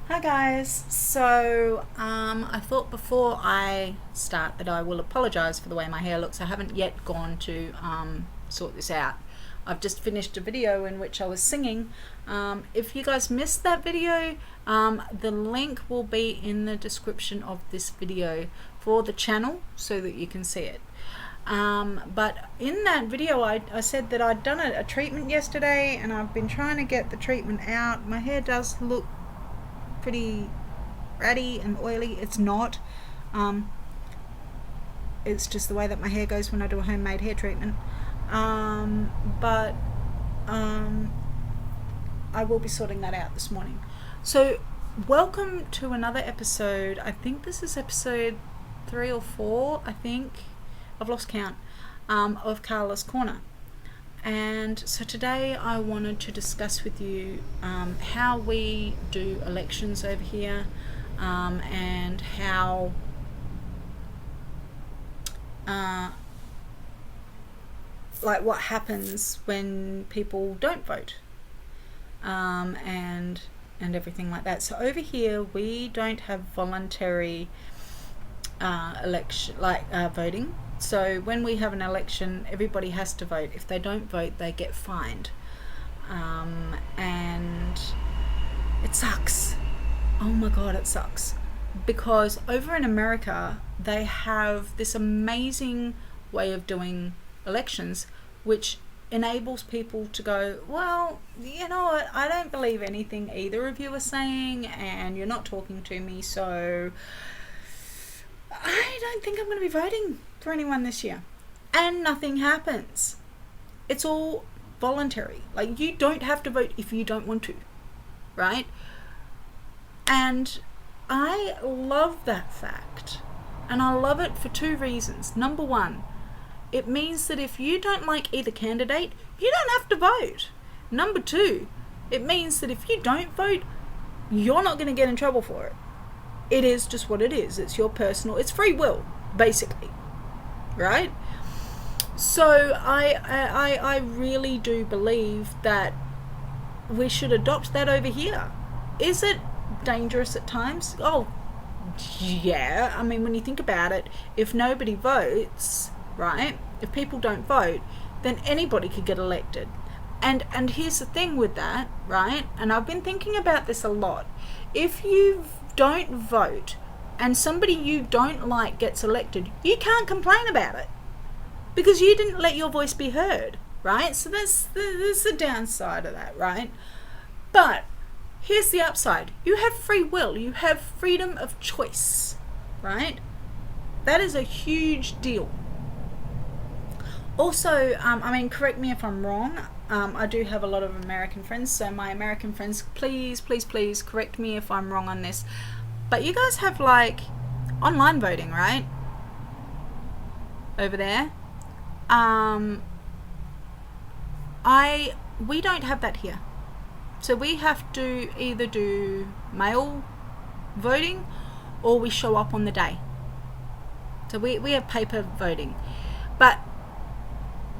Hi guys, so I thought before I start that I will apologise for the way my hair looks. I haven't yet gone to sort this out. I've just finished a video in which I was singing. If you guys missed that video, the link will be in the description of this video for the channel so that you can see it. But in that video I said that I'd done a treatment yesterday and I've been trying to get the treatment out. My hair does look pretty ratty and oily. It's not. It's just the way that my hair goes when I do a homemade hair treatment. But I will be sorting that out this morning. So welcome to another episode. I think this is episode 3 or 4, I think. I've lost count, of Carla's Corner. And so today I wanted to discuss with you how we do elections over here, and how like what happens when people don't vote, and everything like that. So over here we don't have voluntary election voting. So when we have an election, everybody has to vote. If they don't vote, they get fined. And it sucks. Oh my God, it sucks. Because over in America, they have this amazing way of doing elections, which enables people to go, well, you know what, I don't believe anything either of you are saying, and you're not talking to me, so I don't think I'm going to be voting for anyone this year. And nothing happens. It's all voluntary. Like, you don't have to vote if you don't want to, right? And I love that fact. And I love it for 2 reasons. Number 1, it means that if you don't like either candidate, you don't have to vote. Number 2, it means that if you don't vote, you're not going to get in trouble for it. It is just what it is. It's your personal, it's free will, basically, right? So I really do believe that we should adopt that over here. Is it dangerous at times? Oh, yeah. I mean, when you think about it, if nobody votes, right, if people don't vote, then anybody could get elected. And here's the thing with that, right, and I've been thinking about this a lot. If you don't vote and somebody you don't like gets elected, you can't complain about it because you didn't let your voice be heard, right? So that's the downside of that, right? But here's the upside. You have free will. You have freedom of choice, right? That is a huge deal. Also, I mean, correct me if I'm wrong. I do have a lot of American friends, so my American friends, please correct me if I'm wrong on this. But you guys have like online voting, right? Over there. We don't have that here. So we have to either do mail voting or we show up on the day. So we have paper voting. But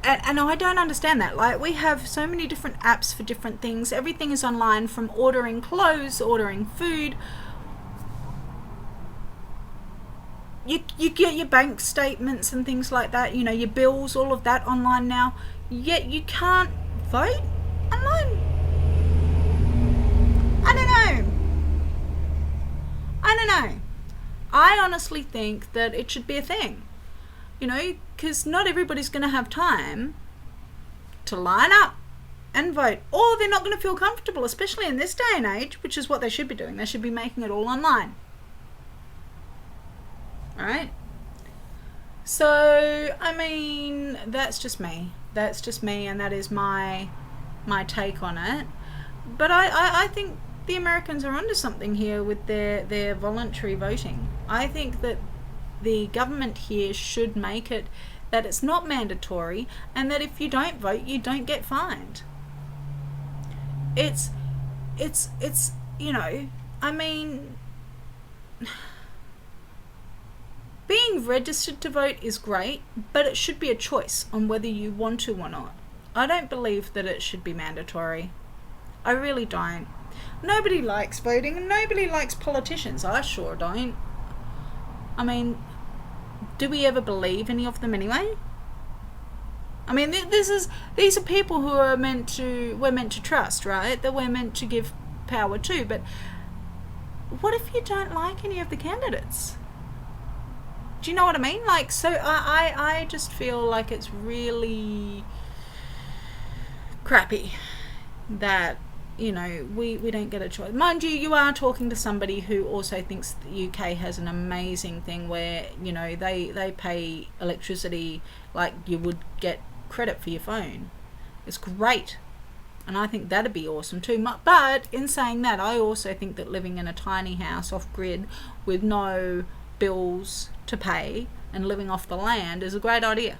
and I don't understand that. Like, we have so many different apps for different things. Everything is online, from ordering clothes, ordering food. You get your bank statements and things like that, you know, your bills, all of that online now. Yet you can't vote online. I don't know. I honestly think that it should be a thing. You know, because not everybody's going to have time to line up and vote, or they're not going to feel comfortable, especially in this day and age, which is what they should be doing. They should be making it all online. All right? So, I mean, that's just me. And that is my take on it. But I think the Americans are onto something here with their voluntary voting. I think that the government here should make it that it's not mandatory, and that if you don't vote, you don't get fined. It's you know, I mean, being registered to vote is great, but it should be a choice on whether you want to or not. I don't believe that it should be mandatory. I really don't. Nobody likes voting and nobody likes politicians. I sure don't. I mean, do we ever believe any of them anyway? I mean, these are people who we're meant to trust, right? That we're meant to give power to. But what if you don't like any of the candidates? Do you know what I mean? Like, so I just feel like it's really crappy that, you know, we don't get a choice. Mind you, you are talking to somebody who also thinks the UK has an amazing thing where, you know, they pay electricity like you would get credit for your phone. It's great. And I think that'd be awesome too. But in saying that, I also think that living in a tiny house off grid with no bills to pay and living off the land is a great idea.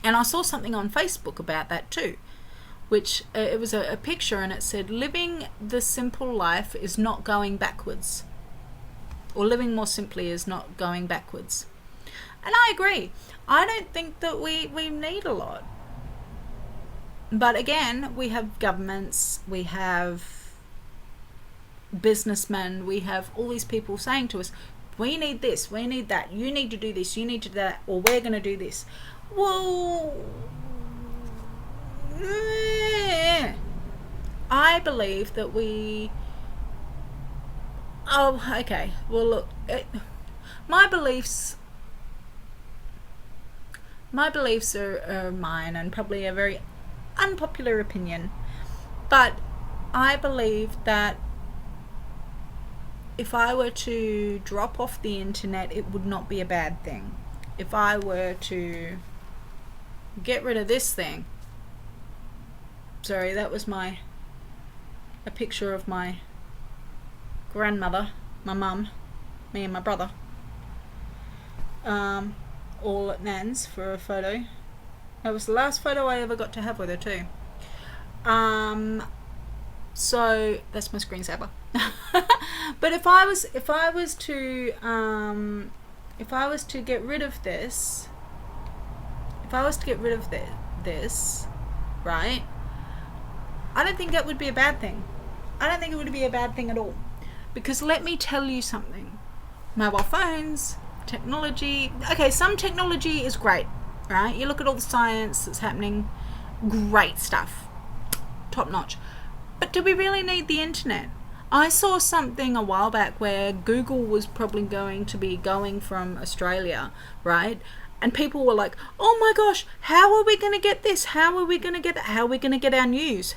And I saw something on Facebook about that too, which it was a picture, and it said, living the simple life is not going backwards, or living more simply is not going backwards. And I agree. I don't think that we need a lot. But again, we have governments, we have businessmen, we have all these people saying to us, we need this, we need that, you need to do this, you need to do that, or we're going to do this. Well, I believe that my beliefs are mine, and probably a very unpopular opinion, but I believe that if I were to drop off the internet, it would not be a bad thing. If I were to get rid of this thing, sorry, that was a picture of my grandmother, my mum, me and my brother, all at Nan's for a photo. That was the last photo I ever got to have with her too. So that's my screensaver. But if I was to get rid of this, right? I don't think that would be a bad thing. I don't think it would be a bad thing at all. Because let me tell you something. Mobile phones, technology. Okay, some technology is great, right? You look at all the science that's happening. Great stuff. Top notch. But do we really need the internet? I saw something a while back where Google was probably going to be going from Australia, right? And people were like, oh my gosh, how are we going to get this? How are we going to get that? How are we going to get our news?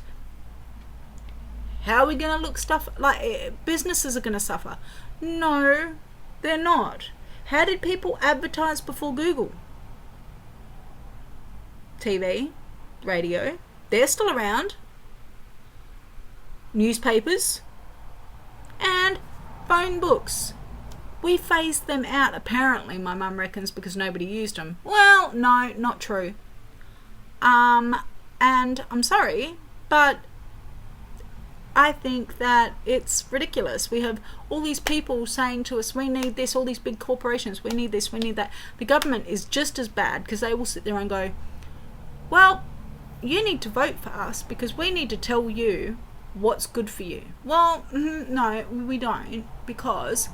How are we going to look stuff like businesses are going to suffer? No, they're not. How did people advertise before Google? TV, radio, they're still around. Newspapers and phone books. We phased them out, apparently, my mum reckons, because nobody used them. Well, no, not true. And I'm sorry, but I think that it's ridiculous. We have all these people saying to us, we need this, all these big corporations, we need this, we need that. The government is just as bad, because they will sit there and go, well, you need to vote for us because we need to tell you what's good for you. Well, no, we don't, because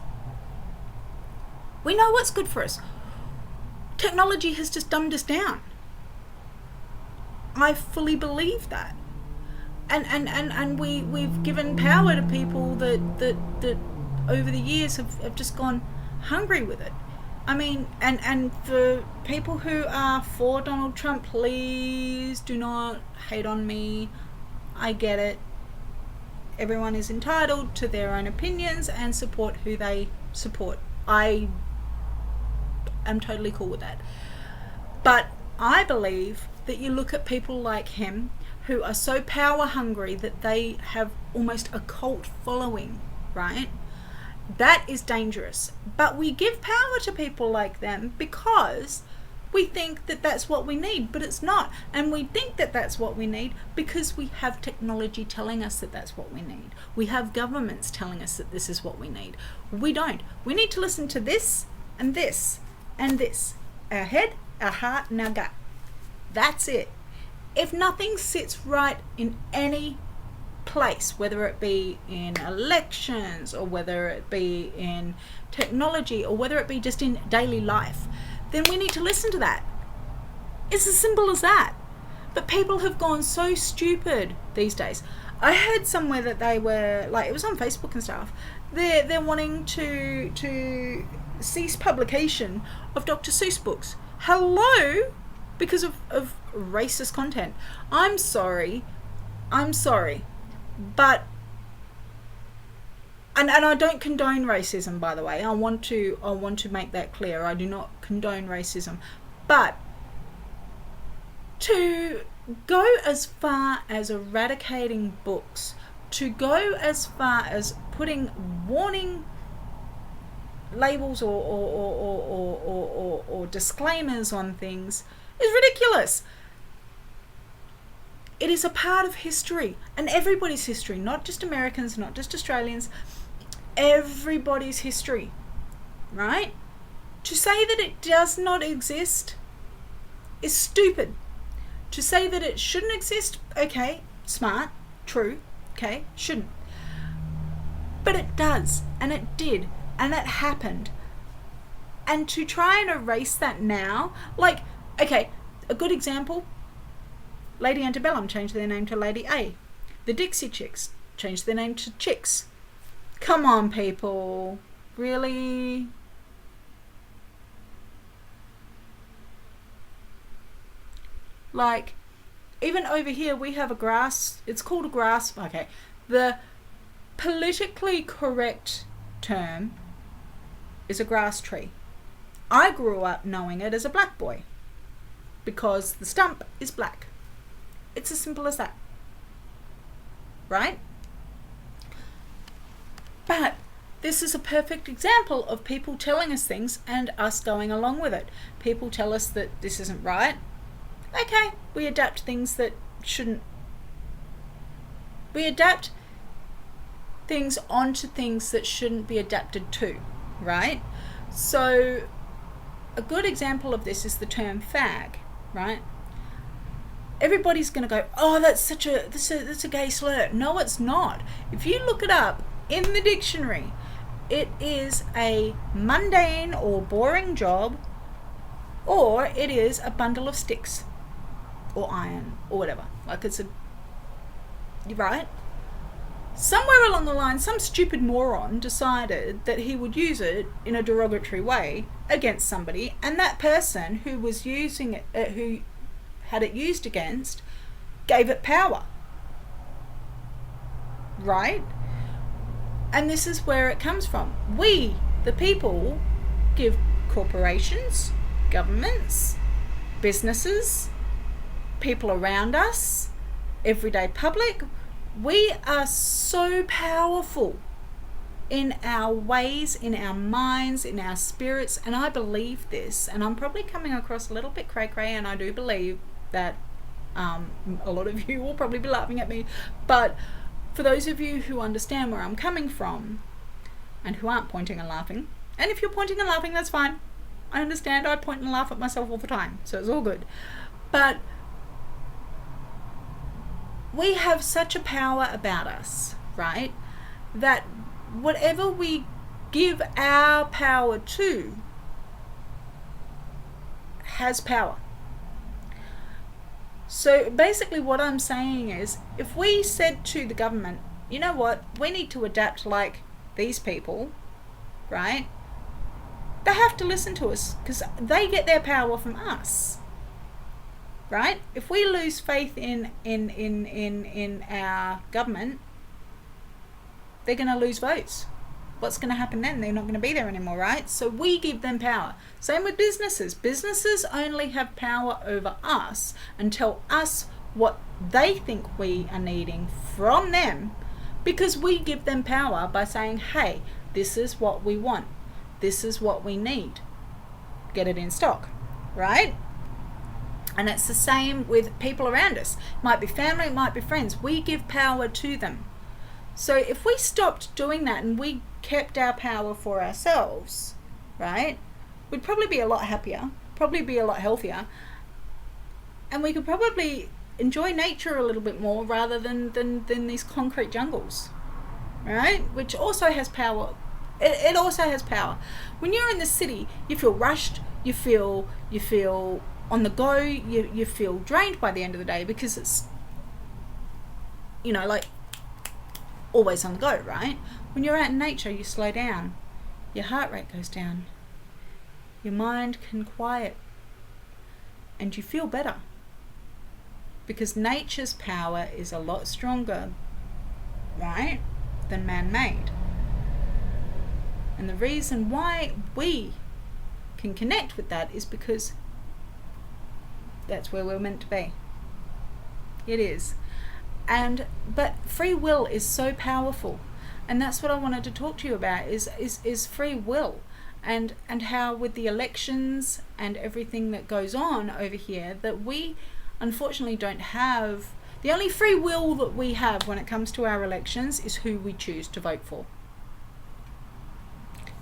we know what's good for us. Technology has just dumbed us down. I fully believe that. And we've given power to people that over the years have just gone hungry with it. I mean, and for people who are for Donald Trump, please do not hate on me. I get it. Everyone is entitled to their own opinions and support who they support. I am totally cool with that. But I believe that you look at people like him who are so power hungry that they have almost a cult following, right? That is dangerous. But we give power to people like them because we think that that's what we need, but it's not. And we think that that's what we need because we have technology telling us that that's what we need. We have governments telling us that this is what we need. We don't. We need to listen to this and this and this. Our head, our heart, and our gut. That's it. If nothing sits right in any place, whether it be in elections or whether it be in technology or whether it be just in daily life, then we need to listen to that. It's as simple as that. But people have gone so stupid these days. I heard somewhere that they were, like, it was on Facebook and stuff, they're wanting to cease publication of Dr. Seuss books. Hello? Because of racist content. I'm sorry, but and I don't condone racism, by the way. I want to make that clear. I do not condone racism, but to go as far as eradicating books, to go as far as putting warning labels or disclaimers on things is ridiculous. It is a part of history, and everybody's history, not just Americans, not just Australians, everybody's history, right? To say that it does not exist is stupid. To say that it shouldn't exist, okay, smart, true, okay, shouldn't. But it does, and it did, and it happened. And to try and erase that now, like, okay, a good example, Lady Antebellum changed their name to Lady A. The Dixie Chicks changed their name to Chicks. Come on, people. Really? Like, even over here we have a grass, it's called a grass, okay. The politically correct term is a grass tree. I grew up knowing it as a black boy because the stump is black. It's as simple as that, right? But this is a perfect example of people telling us things and us going along with it. People tell us that this isn't right. Okay, we adapt things that shouldn't. We adapt things onto things that shouldn't be adapted to, right? So a good example of this is the term fag, right? Everybody's going to go, oh, that's a gay slur. No, it's not. If you look it up in the dictionary, it is a mundane or boring job, or it is a bundle of sticks or iron or whatever. Like, it's a, right? Somewhere along the line, some stupid moron decided that he would use it in a derogatory way against somebody, and that person who was using it, who had it used against, gave it power, right? And this is where it comes from. We, the people, give corporations, governments, businesses, people around us, everyday public, we are so powerful in our ways, in our minds, in our spirits, and I believe this, and I'm probably coming across a little bit cray-cray, and I do believe that a lot of you will probably be laughing at me, but for those of you who understand where I'm coming from and who aren't pointing and laughing, and if you're pointing and laughing, that's fine. I understand. I point and laugh at myself all the time, so it's all good. But we have such a power about us, right, that whatever we give our power to has power. So basically what I'm saying is, if we said to the government, you know what, we need to adapt like these people, right, they have to listen to us because they get their power from us, right? If we lose faith in our government, they're going to lose votes. What's going to happen then? They're not going to be there anymore, right? So we give them power. Same with businesses. Businesses only have power over us and tell us what they think we are needing from them, because we give them power by saying, hey, this is what we want. This is what we need. Get it in stock, right? And it's the same with people around us. It might be family, it might be friends. We give power to them. So if we stopped doing that and we kept our power for ourselves, right, we'd probably be a lot happier, probably be a lot healthier, and we could probably enjoy nature a little bit more rather than these concrete jungles, right? Which also has power. It also has power. When you're in the city, you feel rushed, you feel on the go, you feel drained by the end of the day because it's, like always on the go, right? When you're out in nature, you slow down, your heart rate goes down, your mind can quiet, and you feel better because nature's power is a lot stronger, right, than man-made. And the reason why we can connect with that is because that's where we're meant to be. It is. But free will is so powerful, and that's what I wanted to talk to you about is free will, and how with the elections and everything that goes on over here, that we unfortunately don't have. The only free will that we have when it comes to our elections is who we choose to vote for.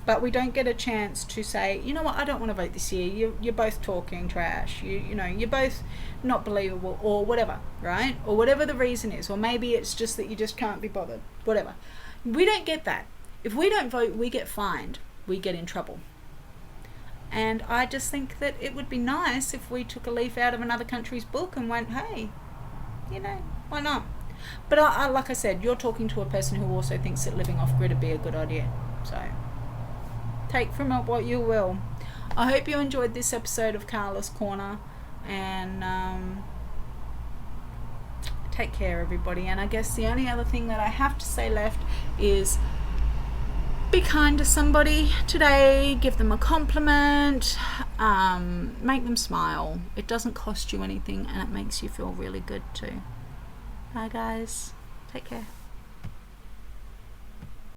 But we don't get a chance to say, you know what, I don't want to vote this year. You're both talking trash. You're both not believable, or whatever, right? Or whatever the reason is. Or maybe it's just that you just can't be bothered. Whatever. We don't get that. If we don't vote, we get fined. We get in trouble. And I just think that it would be nice if we took a leaf out of another country's book and went, hey, why not? But I like I said, you're talking to a person who also thinks that living off grid would be a good idea. So take from it what you will. I hope you enjoyed this episode of Carla's Corner, and take care, everybody. And I guess the only other thing that I have to say left is be kind to somebody today. Give them a compliment. Make them smile. It doesn't cost you anything, and it makes you feel really good too. Bye guys. Take care.